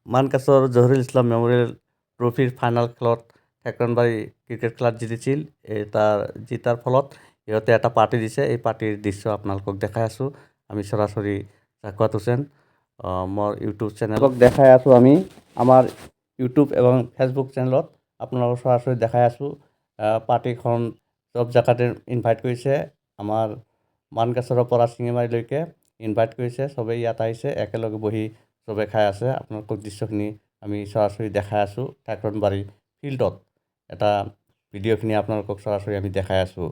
মানকাছৰ Zahurul Islam memorial ট্ৰফিৰ final খেলত ঠেকৰাণবাৰী cricket club জিতিছিল। তাৰ জিতাৰ ফলত সিহঁতে এটা পাৰ্টি দিছে। এই পাৰ্টিৰ দৃশ্য আপোনালোকক দেখাই আছোঁ। আমি সৰাসৰি জাকুৱাত হুছেইন মোৰ ইউটিউব চেনেলক দেখাই আছোঁ। আমি আমাৰ ইউটিউব এবং ফেচবুক চেনেলত আপোনালোকক সৰাসৰি দেখাই আছোঁ। পাৰ্টিখন চব জেগাতে ইনভাইট কৰিছে। আমাৰ মানকাছৰৰ পৰা শিঙিমাৰীলৈকে ইনভাইট কৰিছে। চবেই ইয়াত আহিছে, একেলগে বহি চবে খাই আছে। আপোনালোকক দৃশ্যখিনি আমি সৰাসৰি দেখাই আছোঁ। ঠেকৰাণবাৰী ফিল্ডত এটা ভিডিঅ'খিনি আপোনালোকক সৰাসৰি আমি দেখাই আছোঁ।